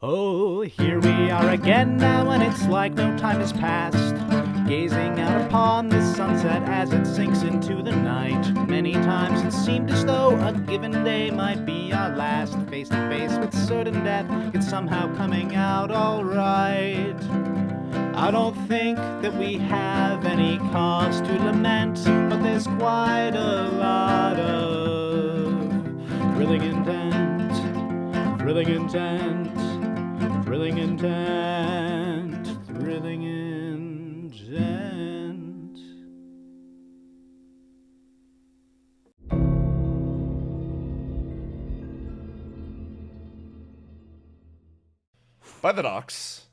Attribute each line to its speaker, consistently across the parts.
Speaker 1: Oh, here we are again now, and it's like no time has passed. Gazing out upon the sunset as it sinks into the night. Many times it seemed as though a given day might be our last. Face to face with certain death, it's somehow coming out alright. I don't think that we have any cause to lament, but there's quite a lot of thrilling intent, thrilling intent, thrilling intent, thrilling intent.
Speaker 2: By the docks,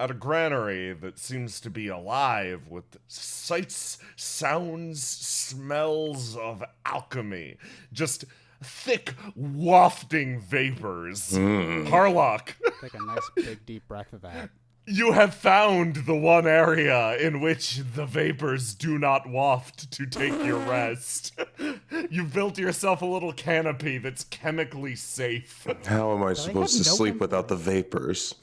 Speaker 2: at a granary that seems to be alive with sights, sounds, smells of alchemy. Just thick, wafting vapors. Harlock,
Speaker 3: Take a nice big deep breath of that.
Speaker 2: you have found the one area in which the vapors do not waft to take your rest. You've built yourself a little canopy that's chemically safe.
Speaker 4: How am I supposed to
Speaker 3: have no
Speaker 4: sleep
Speaker 3: one-
Speaker 4: without the vapors?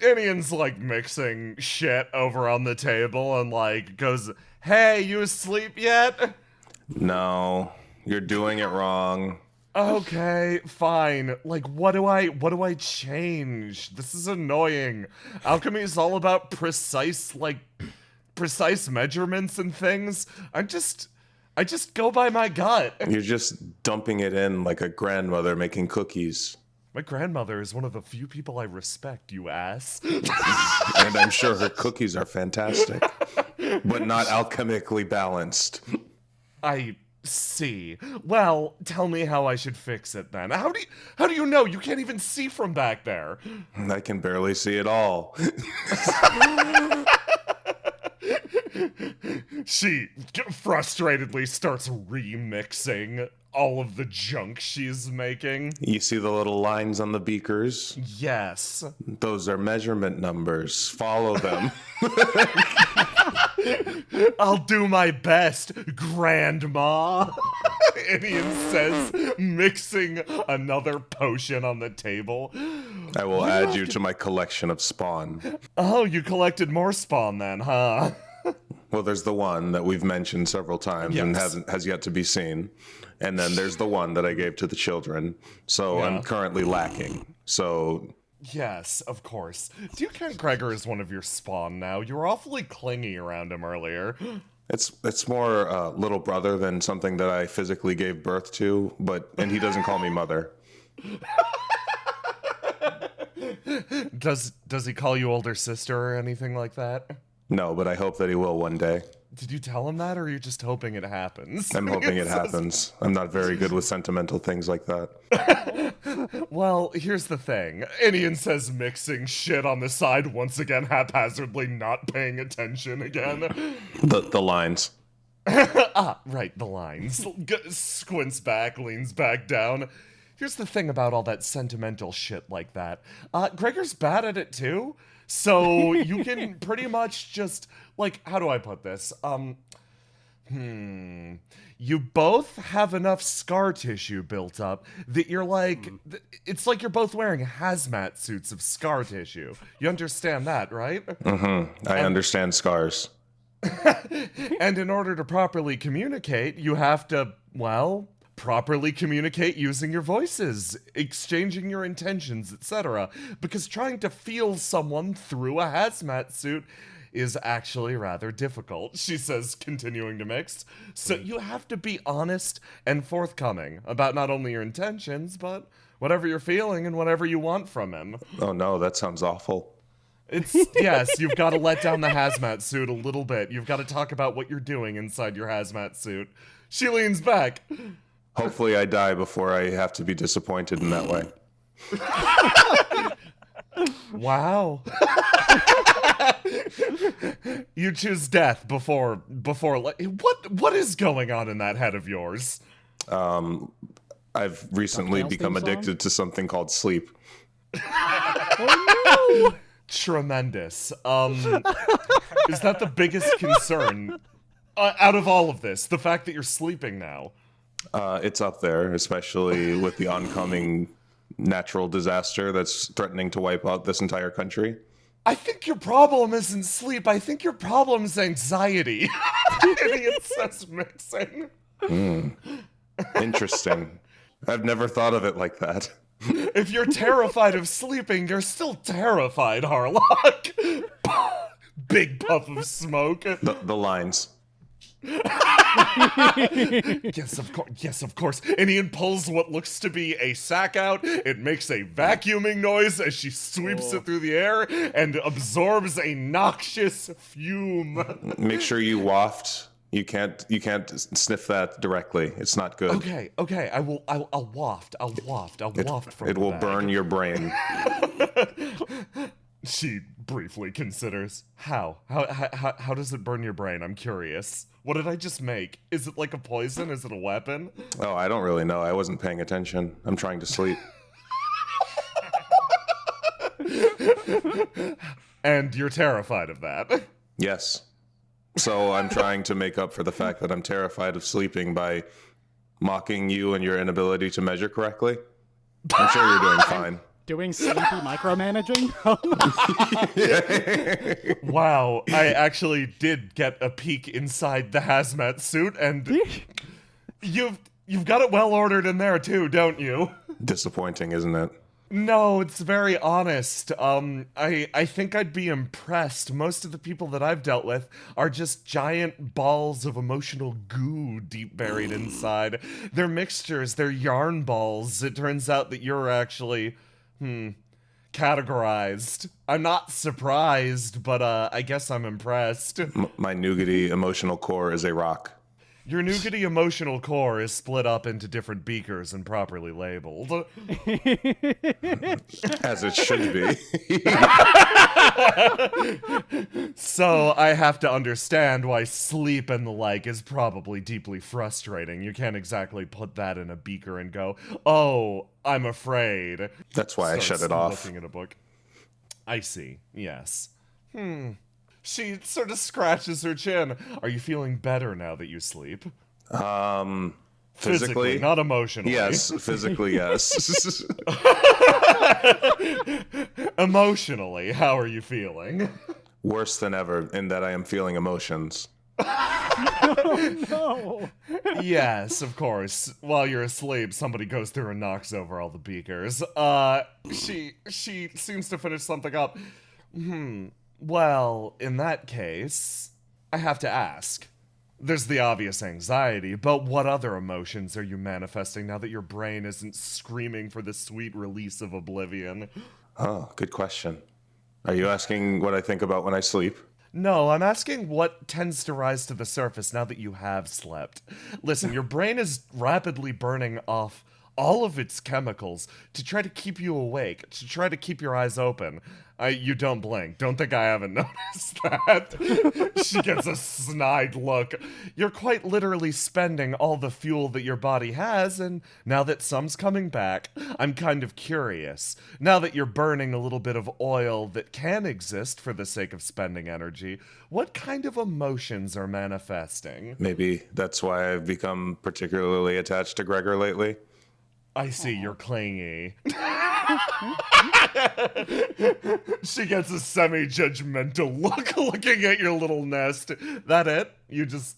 Speaker 2: Inian's like mixing shit over on the table and like goes, "Hey, you asleep yet?"
Speaker 4: No, you're doing it wrong.
Speaker 2: Okay, fine. Like, what do I change? This is annoying. Alchemy is all about precise measurements and things. I just go by my gut.
Speaker 4: You're just dumping it in like a grandmother making cookies.
Speaker 2: My grandmother is one of the few people I respect, you ass.
Speaker 4: And I'm sure her cookies are fantastic, but not alchemically balanced.
Speaker 2: I see. Well, tell me how I should fix it then. How do you know? You can't even see from back there.
Speaker 4: I can barely see it all.
Speaker 2: She frustratedly starts remixing all of the junk she's making.
Speaker 4: You see the little lines on the beakers?
Speaker 2: Yes.
Speaker 4: Those are measurement numbers. Follow them.
Speaker 2: I'll do my best, Grandma. Inian says, mixing another potion on the table.
Speaker 4: I will add you to my collection of spawn.
Speaker 2: Oh, you collected more spawn then, huh?
Speaker 4: Well, there's the one that we've mentioned several times and
Speaker 2: Yes.
Speaker 4: has yet to be seen. And then there's the one that I gave to the children. So
Speaker 2: Yeah.
Speaker 4: I'm currently lacking. So
Speaker 2: Yes, of course. Do you count Gregor as one of your spawn now? You were awfully clingy around him earlier.
Speaker 4: it's more little brother than something that I physically gave birth to, and he doesn't call me mother.
Speaker 2: Does he call you older sister or anything like that?
Speaker 4: No, but I hope that he will one day.
Speaker 2: Did you tell him that, or are you just hoping it happens?
Speaker 4: I'm hoping it happens. I'm not very good with sentimental things like that.
Speaker 2: Well, here's the thing. Inian says mixing shit on the side once again, haphazardly not paying attention again.
Speaker 4: The lines.
Speaker 2: Right, the lines. Squints back, leans back down. Here's the thing about all that sentimental shit like that. Gregor's bad at it too. So you can pretty much just, like, how do I put this? You both have enough scar tissue built up that you're like, it's like you're both wearing hazmat suits of scar tissue. You understand that, right?
Speaker 4: I understand scars.
Speaker 2: And in order to properly communicate, you have to, well, properly communicate using your voices, exchanging your intentions, etc. Because trying to feel someone through a hazmat suit is actually rather difficult, she says, continuing to mix. So you have to be honest and forthcoming about not only your intentions, but whatever you're feeling and whatever you want from him.
Speaker 4: Oh no, that sounds awful.
Speaker 2: Yes, you've got to let down the hazmat suit a little bit. You've got to talk about what you're doing inside your hazmat suit. She leans back.
Speaker 4: Hopefully I die before I have to be disappointed in that way.
Speaker 2: Wow. You choose death before what is going on in that head of yours?
Speaker 4: I've recently
Speaker 3: Dr.
Speaker 4: become
Speaker 3: Hell's theme
Speaker 4: addicted to something called sleep.
Speaker 2: Tremendous. Is that the biggest concern out of all of this? The fact that you're sleeping now.
Speaker 4: It's up there, especially with the oncoming natural disaster that's threatening to wipe out this entire country.
Speaker 2: I think your problem isn't sleep. I think your problem is anxiety. Idiot says mixing.
Speaker 4: Interesting. I've never thought of it like that.
Speaker 2: If you're terrified of sleeping, you're still terrified, Harlock. Big puff of smoke.
Speaker 4: The lines.
Speaker 2: Yes, of course. Yes, of course. And Ian pulls what looks to be a sack out. It makes a vacuuming noise as she sweeps it through the air and absorbs a noxious fume.
Speaker 4: Make sure you waft. You can't sniff that directly. It's not good.
Speaker 2: Okay. I'll waft. I'll waft from
Speaker 4: It
Speaker 2: the
Speaker 4: will
Speaker 2: bag.
Speaker 4: burn your brain.
Speaker 2: She briefly considers. How does it burn your brain? I'm curious. What did I just make? Is it like a poison? Is it a weapon?
Speaker 4: Oh, I don't really know. I wasn't paying attention. I'm trying to sleep.
Speaker 2: And you're terrified of that.
Speaker 4: Yes. So I'm trying to make up for the fact that I'm terrified of sleeping by mocking you and your inability to measure correctly. I'm sure you're doing fine.
Speaker 3: Doing sleepy micromanaging?
Speaker 2: Wow, I actually did get a peek inside the hazmat suit, and you've got it well ordered in there too, don't you?
Speaker 4: Disappointing, isn't it?
Speaker 2: No, it's very honest. I think I'd be impressed. Most of the people that I've dealt with are just giant balls of emotional goo deep buried inside. They're mixtures, they're yarn balls. It turns out that you're actually, categorized. I'm not surprised, but I guess I'm impressed.
Speaker 4: My nougaty emotional core is a rock.
Speaker 2: Your nougaty emotional core is split up into different beakers and properly labeled.
Speaker 4: As it should be.
Speaker 2: So I have to understand why sleep and the like is probably deeply frustrating. You can't exactly put that in a beaker and go, "Oh, I'm afraid."
Speaker 4: That's why I shut it off.
Speaker 2: Looking at a book. I see. Yes. She sort of scratches her chin. Are you feeling better now that you sleep?
Speaker 4: Physically?
Speaker 2: not emotionally.
Speaker 4: Yes, physically, yes.
Speaker 2: Emotionally, how are you feeling?
Speaker 4: Worse than ever in that I am feeling emotions.
Speaker 3: No.
Speaker 2: Yes, of course. While you're asleep, somebody goes through and knocks over all the beakers. She seems to finish something up. Well, in that case, I have to ask. There's the obvious anxiety, but what other emotions are you manifesting now that your brain isn't screaming for the sweet release of oblivion?
Speaker 4: Oh, good question. Are you asking what I think about when I sleep?
Speaker 2: No, I'm asking what tends to rise to the surface now that you have slept. Listen, your brain is rapidly burning off all of its chemicals to try to keep you awake, to try to keep your eyes open. You don't blink. Don't think I haven't noticed that. She gets a snide look. You're quite literally spending all the fuel that your body has, and now that some's coming back, I'm kind of curious. Now that you're burning a little bit of oil that can exist for the sake of spending energy, what kind of emotions are manifesting?
Speaker 4: Maybe that's why I've become particularly attached to Gregor lately.
Speaker 2: I see, you're clingy. She gets a semi-judgmental look looking at your little nest. That it? You just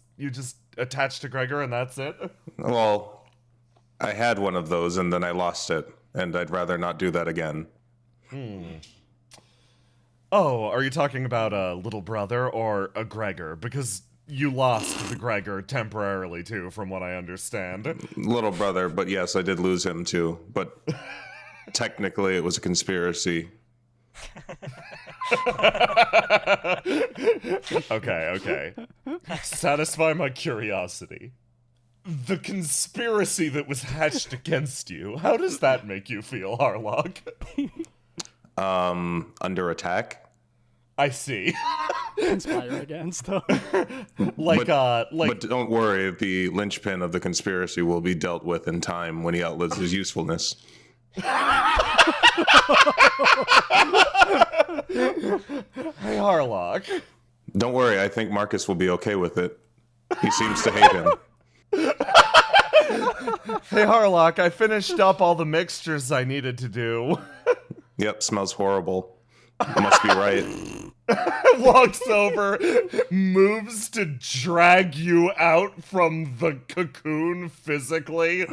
Speaker 2: attached to Gregor and that's it?
Speaker 4: Well, I had one of those and then I lost it, and I'd rather not do that again.
Speaker 2: Oh, are you talking about a little brother or a Gregor? Because you lost the Gregor temporarily too, from what I understand.
Speaker 4: Little brother, but yes, I did lose him too. But technically it was a conspiracy.
Speaker 2: Okay. Satisfy my curiosity. The conspiracy that was hatched against you, how does that make you feel, Harlock?
Speaker 4: Under attack?
Speaker 2: I see.
Speaker 3: Conspire against, though.
Speaker 2: Like,
Speaker 4: But don't worry, the linchpin of the conspiracy will be dealt with in time when he outlives his usefulness.
Speaker 2: Hey, Harlock.
Speaker 4: Don't worry, I think Marcus will be okay with it. He seems to hate him.
Speaker 2: Hey, Harlock, I finished up all the mixtures I needed to do.
Speaker 4: Yep, smells horrible. I must be right.
Speaker 2: Walks over, moves to drag you out from the cocoon physically.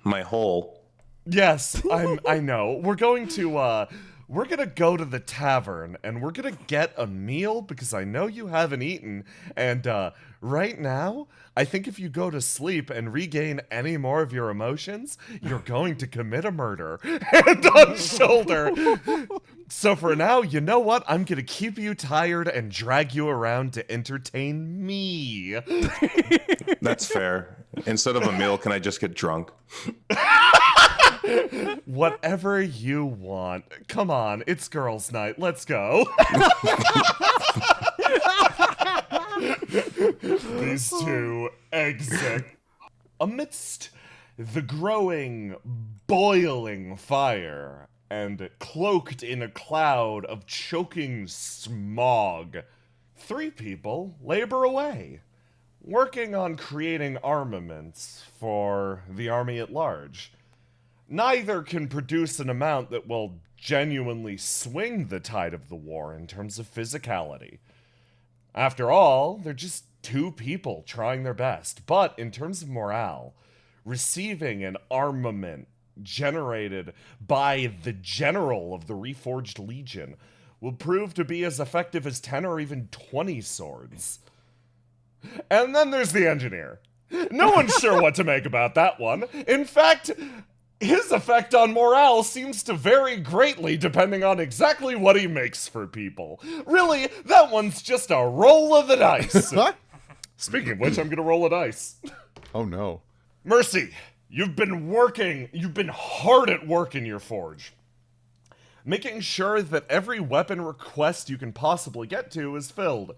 Speaker 4: My hole.
Speaker 2: Yes, I know. We're gonna go to the tavern and we're gonna get a meal because I know you haven't eaten. And right now, I think if you go to sleep and regain any more of your emotions, you're going to commit a murder. Hand on shoulder. So for now, you know what? I'm gonna keep you tired and drag you around to entertain me.
Speaker 4: That's fair. Instead of a meal, can I just get drunk?
Speaker 2: Whatever you want. Come on, it's girls' night. Let's go. These two exit. Amidst the growing, boiling fire and cloaked in a cloud of choking smog, 3 people labor away, working on creating armaments for the army at large. Neither can produce an amount that will genuinely swing the tide of the war in terms of physicality. After all, they're just 2 people trying their best. But in terms of morale, receiving an armament generated by the general of the Reforged Legion will prove to be as effective as 10 or even 20 swords. And then there's the engineer. No one's sure what to make about that one. In fact, his effect on morale seems to vary greatly depending on exactly what he makes for people. Really, that one's just a roll of the dice. Speaking of which, I'm gonna roll a dice.
Speaker 5: Oh no.
Speaker 2: Mercy, you've been hard at work in your forge. Making sure that every weapon request you can possibly get to is filled.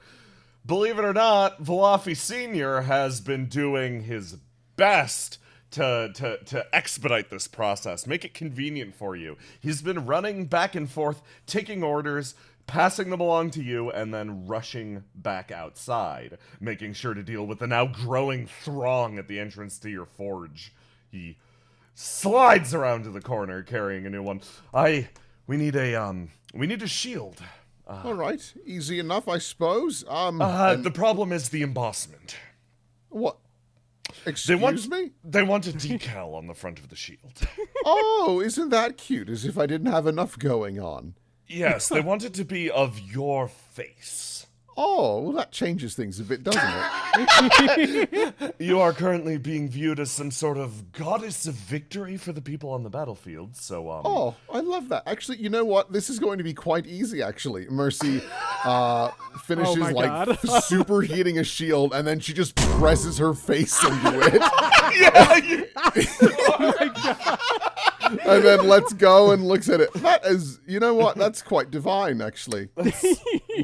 Speaker 2: Believe it or not, Valafi Sr. has been doing his best to expedite this process, make it convenient for you. He's been running back and forth, taking orders, passing them along to you, and then rushing back outside, making sure to deal with the now growing throng at the entrance to your forge. He slides around to the corner carrying a new one. We need a shield.
Speaker 5: All right, easy enough, I suppose.
Speaker 2: The problem is the embossment.
Speaker 5: What? Excuse me?
Speaker 2: They want a decal on the front of the shield.
Speaker 5: Oh, isn't that cute? As if I didn't have enough going on.
Speaker 2: Yes, they want it to be of your face.
Speaker 5: Oh, well, that changes things a bit, doesn't it?
Speaker 2: You are currently being viewed as some sort of goddess of victory for the people on the battlefield, so,
Speaker 5: Oh, I love that. Actually, you know what? This is going to be quite easy, actually. Mercy finishes,
Speaker 3: my God.
Speaker 5: superheating a shield, and then she just presses her face into it.
Speaker 2: Oh my God.
Speaker 5: And then lets go and looks at it. That is, you know what? That's quite divine, actually.
Speaker 2: That's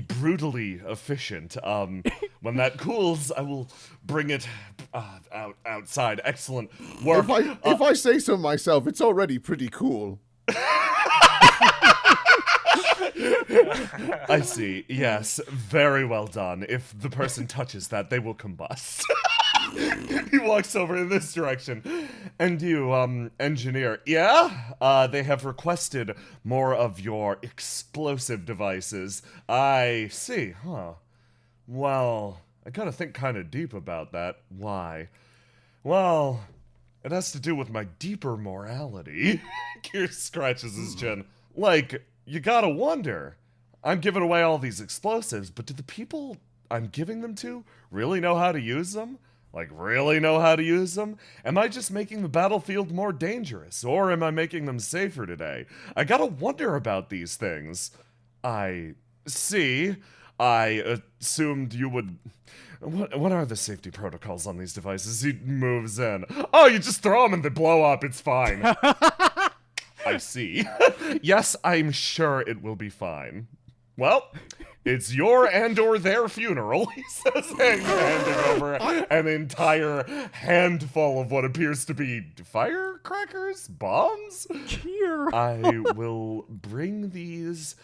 Speaker 2: brutally efficient. When that cools, I will bring it outside. Excellent work.
Speaker 5: If I say so myself, it's already pretty cool.
Speaker 2: I see. Yes, very well done. If the person touches that, they will combust. He walks over in this direction. And you, engineer, yeah? They have requested more of your explosive devices. I see, huh? Well, I gotta think kind of deep about that. Why? Well, it has to do with my deeper morality. Keir scratches his chin. Like, you gotta wonder. I'm giving away all these explosives, but do the people I'm giving them to really know how to use them? Like, really know how to use them? Am I just making the battlefield more dangerous, or am I making them safer today? I gotta wonder about these things. I see. I assumed you would... What are the safety protocols on these devices? He moves in. Oh, you just throw them and they blow up. It's fine. I see. Yes, I'm sure it will be fine. Well, it's your and or their funeral, he says, handing over an entire handful of what appears to be firecrackers? Bombs?
Speaker 3: Here.
Speaker 2: I will bring these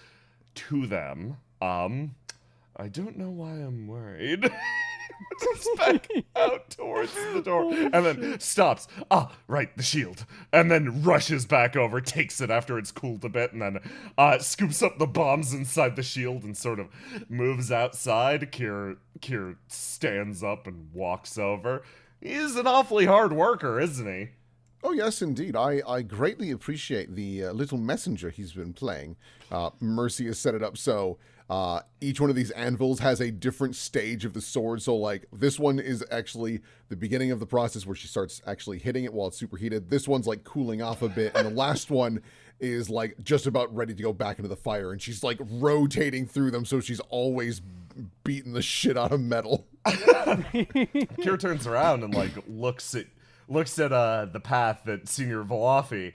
Speaker 2: to them. I don't know why I'm worried. back out towards the door and then stops. Ah, right, the shield. And then rushes back over, takes it after it's cooled a bit, and then scoops up the bombs inside the shield and sort of moves outside. Kier stands up and walks over. He's an awfully hard worker, isn't he?
Speaker 5: Oh, yes, indeed. I greatly appreciate the little messenger he's been playing. Mercy has set it up so each one of these anvils has a different stage of the sword. So, like, this one is actually the beginning of the process where she starts actually hitting it while it's superheated. This one's, like, cooling off a bit. And the last one is, like, just about ready to go back into the fire. And she's, like, rotating through them so she's always beating the shit out of metal.
Speaker 2: Kier turns around and, like, looks at the path that Senior Valafi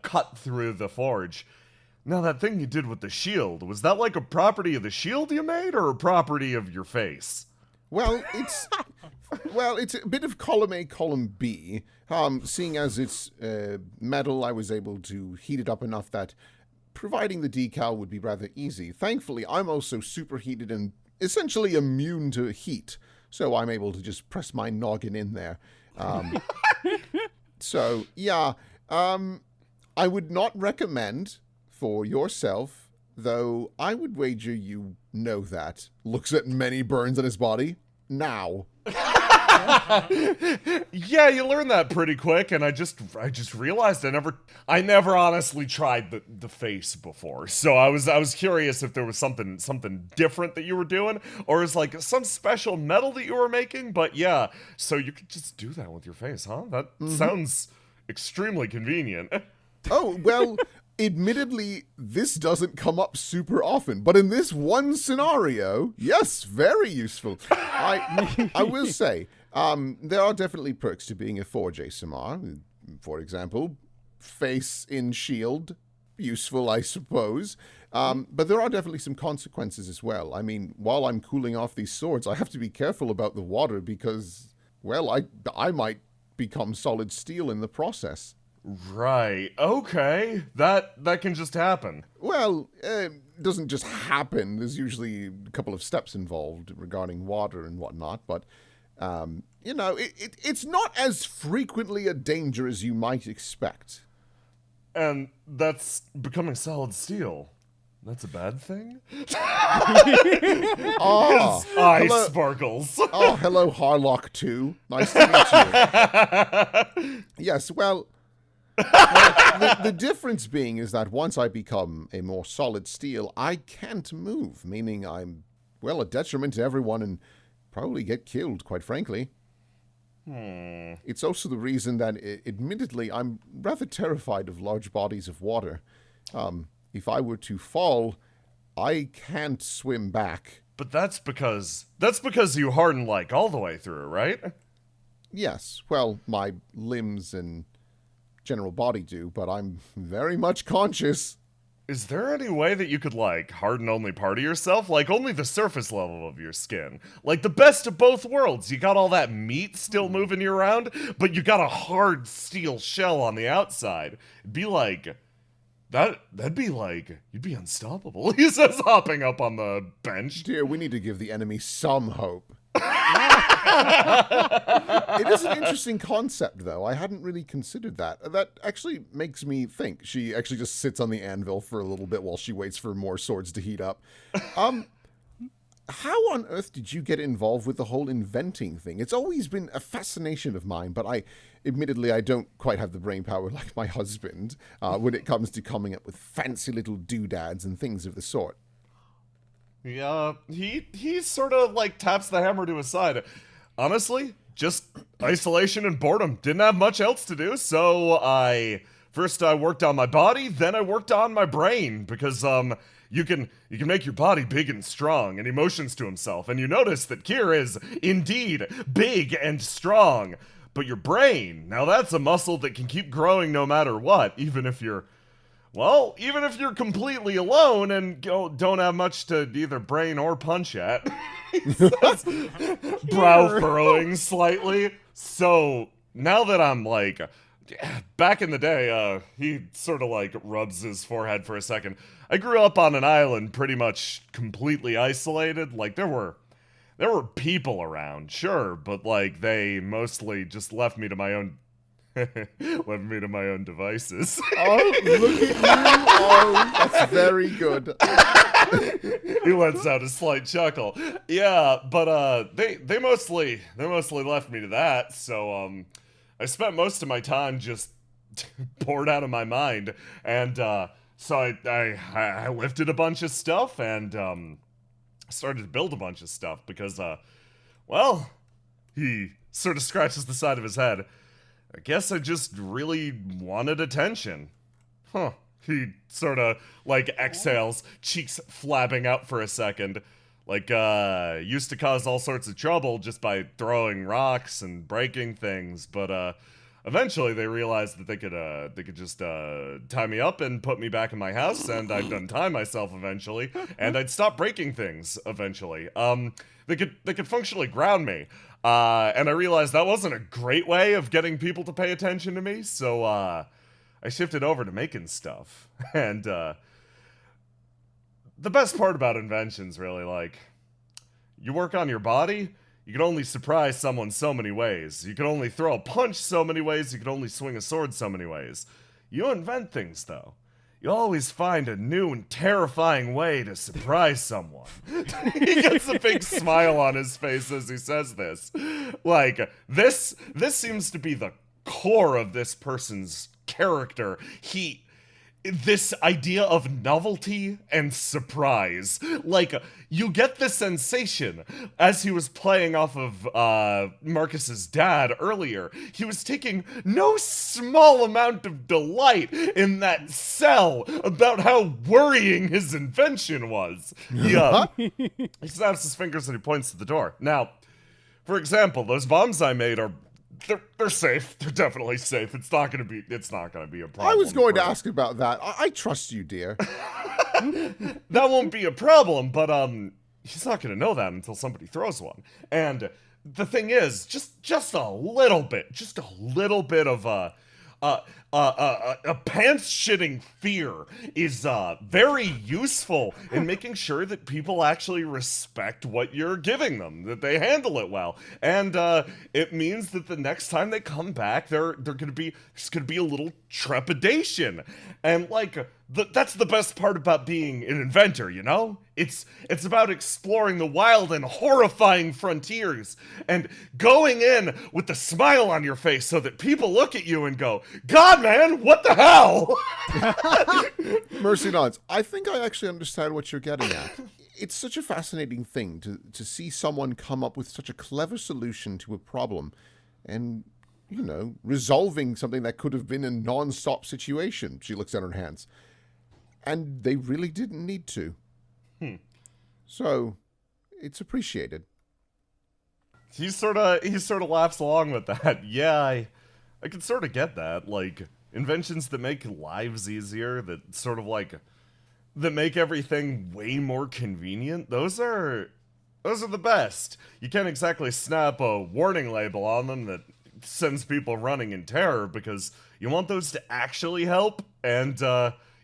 Speaker 2: cut through the forge. Now, that thing you did with the shield, was that like a property of the shield you made, or a property of your face?
Speaker 5: Well, it's a bit of column A, column B. Seeing as it's metal, I was able to heat it up enough that providing the decal would be rather easy. Thankfully, I'm also superheated and essentially immune to heat, so I'm able to just press my noggin in there. So, yeah, I would not recommend for yourself, though I would wager you know that. Looks at many burns on his body. Now.
Speaker 2: Yeah, you learn that pretty quick, and I just realized I never honestly tried the face before. So I was curious if there was something different that you were doing, or is like some special metal that you were making. But yeah, so you could just do that with your face, huh? That sounds extremely convenient.
Speaker 5: Oh, well, admittedly, this doesn't come up super often, but in this one scenario, yes, very useful. I will say, there are definitely perks to being a Forge ASMR. For example, face in shield, useful, I suppose. But there are definitely some consequences as well. I mean, while I'm cooling off these swords, I have to be careful about the water because, well, I might become solid steel in the process.
Speaker 2: Right. Okay. That can just happen.
Speaker 5: Well, it doesn't just happen. There's usually a couple of steps involved regarding water and whatnot, but, you know, it's not as frequently a danger as you might expect.
Speaker 2: And that's becoming solid steel. That's a bad thing?
Speaker 5: Ah,
Speaker 2: His eye
Speaker 5: hello.
Speaker 2: sparkles.
Speaker 5: Oh, hello, Harlock 2. Nice to meet you. Yes, well, the difference being is that once I become a more solid steel, I can't move, meaning I'm, well, a detriment to everyone and probably get killed, quite frankly. It's also the reason that, admittedly, I'm rather terrified of large bodies of water. If I were to fall, I can't swim back.
Speaker 2: But that's because you harden like all the way through, right?
Speaker 5: Yes, well, my limbs and general body do, but I'm very much conscious.
Speaker 2: Is there any way that you could, like, harden only part of yourself? Like, only the surface level of your skin? Like, the best of both worlds. You got all that meat still moving you around, but you got a hard steel shell on the outside. It'd be like... That'd be like... You'd be unstoppable, he says, hopping up on the bench.
Speaker 5: Dear, we need to give the enemy some hope. It is an interesting concept, though. I hadn't really considered that. That actually makes me think. She actually just sits on the anvil for a little bit while she waits for more swords to heat up. How on earth did you get involved with the whole inventing thing? It's always been a fascination of mine, but admittedly, I don't quite have the brain power like my husband when it comes to coming up with fancy little doodads and things of the sort.
Speaker 2: Yeah, he sort of, like, taps the hammer to his side. Honestly, just isolation and boredom. Didn't have much else to do, so first I worked on my body, then I worked on my brain, because, you can make your body big and strong, and he motions to himself, and you notice that Kier is, indeed, big and strong. But your brain, now that's a muscle that can keep growing no matter what, even if you're completely alone and don't have much to either brain or punch at. Brow furrowing slightly. So, now that I'm like... Back in the day, he sort of like rubs his forehead for a second. I grew up on an island pretty much completely isolated. Like, there were there were people around, sure, but like they mostly just left me to my own devices.
Speaker 5: Oh, look at you. Oh, that's very good.
Speaker 2: He lets out a slight chuckle. Yeah, but they mostly left me to that. So I spent most of my time just bored out of my mind, and so I lifted a bunch of stuff and started to build a bunch of stuff because well, he sort of scratches the side of his head. I guess I just really wanted attention. Huh. He sort of, like, exhales, cheeks flapping out for a second. Like, used to cause all sorts of trouble just by throwing rocks and breaking things, but, eventually they realized that they could just, tie me up and put me back in my house, and I'd untie myself eventually, and I'd stop breaking things eventually. They could functionally ground me. And I realized that wasn't a great way of getting people to pay attention to me, so, I shifted over to making stuff. And, the best part about inventions, really, like, you work on your body, you can only surprise someone so many ways. You can only throw a punch so many ways, you can only swing a sword so many ways. You invent things, though. You always find a new and terrifying way to surprise someone. He gets a big smile on his face as he says this. Like, this seems to be the core of this person's character. This idea of novelty and surprise. Like, you get the sensation, as he was playing off of Marcus's dad earlier, he was taking no small amount of delight in that cell about how worrying his invention was. He snaps his fingers and he points to the door. Now, for example, those bombs I made are they're safe. They're definitely safe. It's not gonna be a problem.
Speaker 5: I was going to ask about that. I trust you, dear.
Speaker 2: That won't be a problem, but he's not gonna know that until somebody throws one. And the thing is, just a little bit of a pants-shitting fear is very useful in making sure that people actually respect what you're giving them, that they handle it well, and it means that the next time they come back, there's gonna be a little trepidation, and like that's the best part about being an inventor, you know? It's about exploring the wild and horrifying frontiers and going in with the smile on your face so that people look at you and go, God, man, what the hell?
Speaker 5: Mercy nods. I think I actually understand what you're getting at. It's such a fascinating thing to see someone come up with such a clever solution to a problem and, you know, resolving something that could have been a non-stop situation. She looks at her hands. And they really didn't need to. So, it's appreciated.
Speaker 2: He sort of laughs along with that. Yeah, I can sort of get that. Like, inventions that make lives easier, that sort of like, that make everything way more convenient, those are the best. You can't exactly snap a warning label on them that sends people running in terror, because you want those to actually help, and,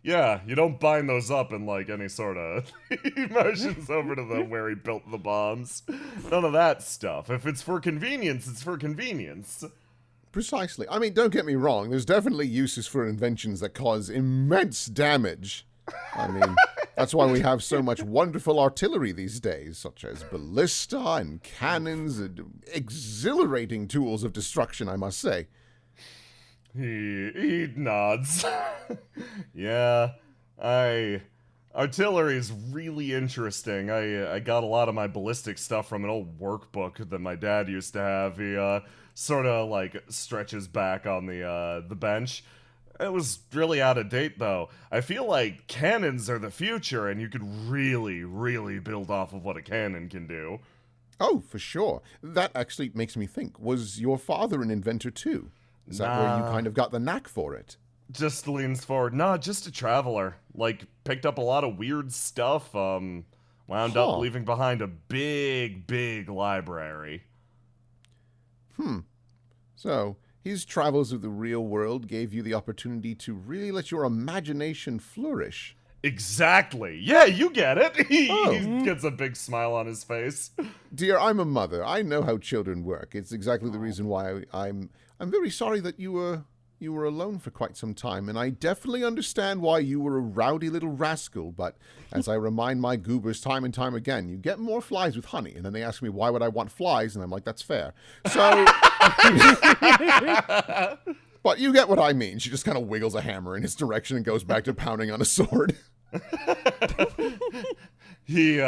Speaker 2: yeah, you don't bind those up in, like, any sort of emotions over to where he built the bombs. None of that stuff. If it's for convenience, it's for convenience.
Speaker 5: Precisely. I mean, don't get me wrong. There's definitely uses for inventions that cause immense damage. I mean, that's why we have so much wonderful artillery these days, such as ballista and cannons and exhilarating tools of destruction, I must say.
Speaker 2: He nods. Yeah, artillery's really interesting. I got a lot of my ballistic stuff from an old workbook that my dad used to have. He sort of like stretches back on the bench. It was really out of date though. I feel like cannons are the future, and you could really, really build off of what a cannon can do.
Speaker 5: Oh, for sure. That actually makes me think. Was your father an inventor too? Is that where you kind of got the knack for it?
Speaker 2: Just leans forward. Nah, just a traveler. Like, picked up a lot of weird stuff, wound up leaving behind a big, big library.
Speaker 5: So, his travels of the real world gave you the opportunity to really let your imagination flourish.
Speaker 2: Exactly. Yeah, you get it. He
Speaker 5: Oh.
Speaker 2: gets a big smile on his face.
Speaker 5: Dear, I'm a mother. I know how children work. It's exactly the reason why I'm very sorry that you were alone for quite some time, and I definitely understand why you were a rowdy little rascal, but as I remind my goobers time and time again, you get more flies with honey, and then they ask me why would I want flies, and I'm like, that's fair. So but you get what I mean. She just kind of wiggles a hammer in his direction and goes back to pounding on a sword.
Speaker 2: He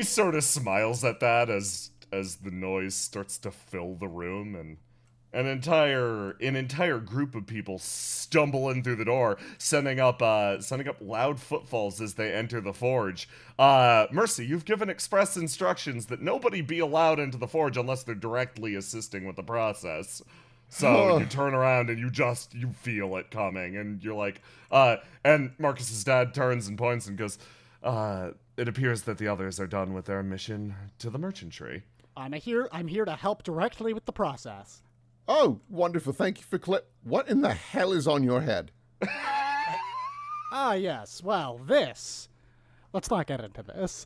Speaker 2: sort of smiles at that as the noise starts to fill the room, and an entire group of people stumble in through the door, sending up loud footfalls as they enter the forge. Mercy, you've given express instructions that nobody be allowed into the forge unless they're directly assisting with the process. So you turn around and you feel it coming, and you're like, and Marcus's dad turns and points and goes, it appears that the others are done with their mission to the merchantry.
Speaker 3: I'm here to help directly with the process.
Speaker 5: Oh, wonderful. Thank you for what in the hell is on your head?
Speaker 3: Ah, yes. Well, this. Let's not get into this.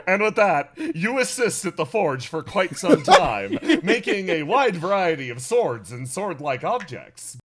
Speaker 2: And with that, you assist at the forge for quite some time, making a wide variety of swords and sword-like objects.